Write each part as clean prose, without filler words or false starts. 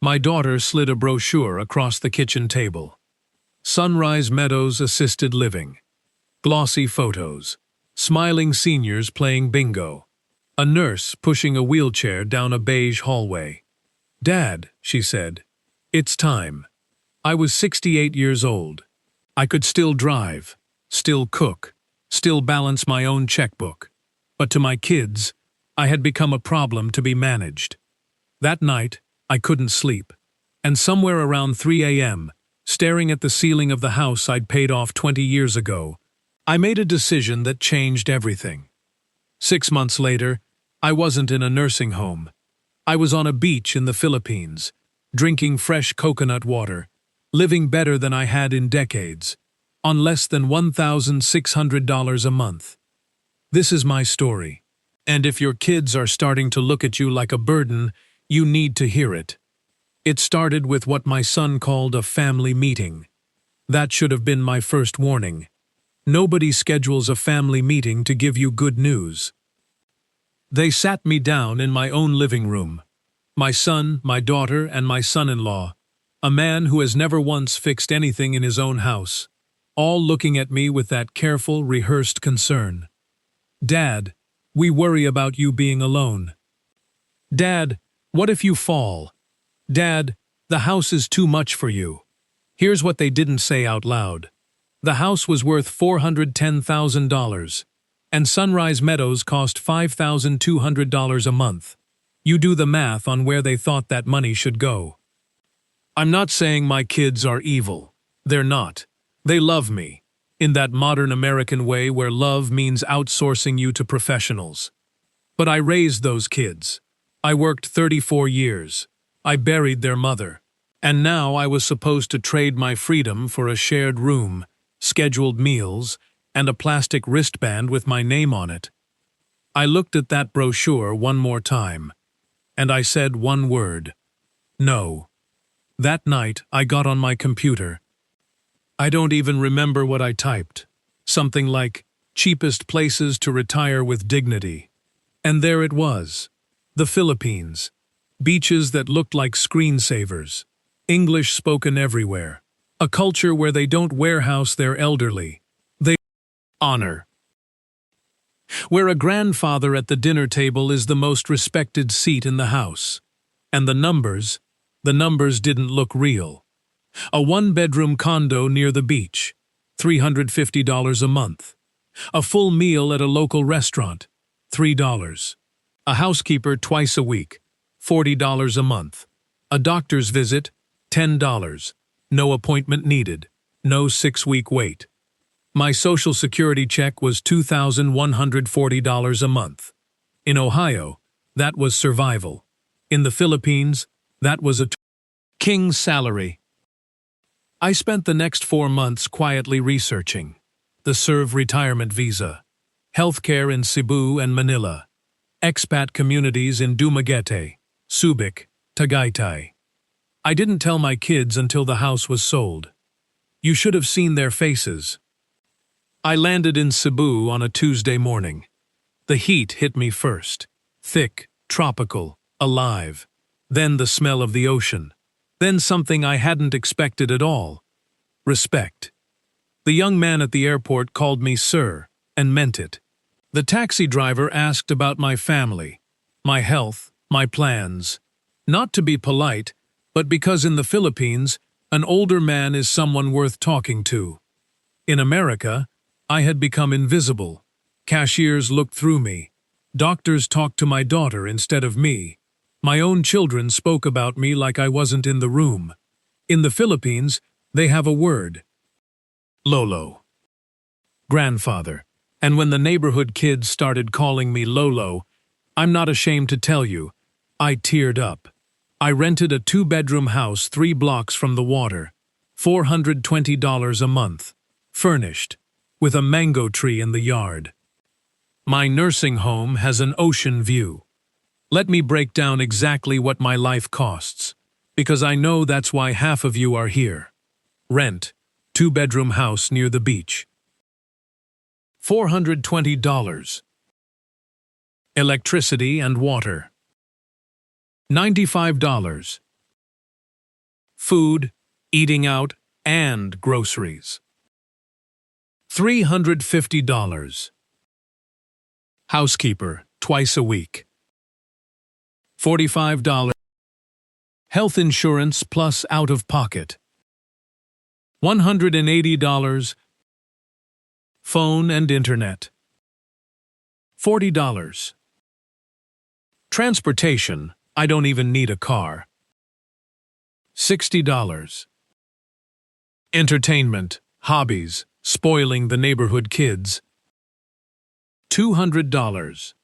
My daughter slid a brochure across the kitchen table. Sunrise Meadows Assisted Living. Glossy photos. Smiling seniors playing bingo. A nurse pushing a wheelchair down a beige hallway. "Dad," she said, "it's time." I was 68 years old. I could still drive, still cook, still balance my own checkbook. But to my kids, I had become a problem to be managed. That night, I couldn't sleep. And somewhere around 3 a.m., staring at the ceiling of the house I'd paid off 20 years ago, I made a decision that changed everything. 6 months later, I wasn't in a nursing home. I was on a beach in the Philippines, drinking fresh coconut water, living better than I had in decades, on less than $1,600 a month. This is my story. And if your kids are starting to look at you like a burden, you need to hear it. It started with what my son called a family meeting. That should have been my first warning. Nobody schedules a family meeting to give you good news. They sat me down in my own living room. My son, my daughter, and my son-in-law, a man who has never once fixed anything in his own house, all looking at me with that careful, rehearsed concern. "Dad, we worry about you being alone." "Dad, what if you fall?" "Dad, the house is too much for you." Here's what they didn't say out loud. The house was worth $410,000, and Sunrise Meadows cost $5,200 a month. You do the math on where they thought that money should go. I'm not saying my kids are evil. They're not. They love me, in that modern American way where love means outsourcing you to professionals. But I raised those kids. I worked 34 years. I buried their mother. And now I was supposed to trade my freedom for a shared room, scheduled meals, and a plastic wristband with my name on it. I looked at that brochure one more time, and I said one word: no. That night I got on my computer. I don't even remember what I typed. Something like, cheapest places to retire with dignity. And there it was. The Philippines. Beaches that looked like screensavers. English spoken everywhere. A culture where they don't warehouse their elderly. They honor. Where a grandfather at the dinner table is the most respected seat in the house. And the numbers didn't look real. A one-bedroom condo near the beach, $350 a month. A full meal at a local restaurant, $3. A housekeeper twice a week, $40 a month. A doctor's visit, $10. No appointment needed. No 6-week wait. My Social Security check was $2,140 a month. In Ohio, that was survival. In the Philippines, that was a king's salary. I spent the next 4 months quietly researching the Serve retirement visa, healthcare in Cebu and Manila, expat communities in Dumaguete, Subic, Tagaytay. I didn't tell my kids until the house was sold. You should have seen their faces. I landed in Cebu on a Tuesday morning. The heat hit me first. Thick, tropical, alive. Then the smell of the ocean. Then something I hadn't expected at all. Respect. The young man at the airport called me sir, and meant it. The taxi driver asked about my family, my health, my plans. Not to be polite, but because in the Philippines, an older man is someone worth talking to. In America, I had become invisible. Cashiers looked through me. Doctors talked to my daughter instead of me. My own children spoke about me like I wasn't in the room. In the Philippines, they have a word. Lolo. Grandfather. And when the neighborhood kids started calling me Lolo, I'm not ashamed to tell you, I teared up. I rented a 2-bedroom house 3 blocks from the water, $420 a month, furnished, with a mango tree in the yard. My nursing home has an ocean view. Let me break down exactly what my life costs, because I know that's why half of you are here. Rent, 2-bedroom house near the beach. $420. Electricity and water. $95. food, eating out, and groceries. $350. Housekeeper, twice a week. $45. Health insurance plus out-of-pocket. $180. Phone and internet. $40. Transportation, I don't even need a car. $60. Entertainment, hobbies, spoiling the neighborhood kids. $200.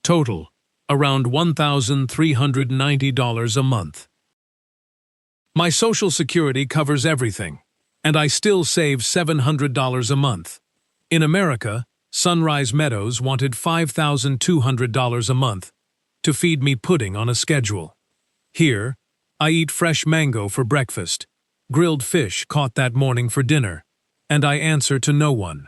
Total, around $1,390 a month. My Social Security covers everything, and I still save $700 a month. In America, Sunrise Meadows wanted $5,200 a month to feed me pudding on a schedule. Here, I eat fresh mango for breakfast, grilled fish caught that morning for dinner, and I answer to no one.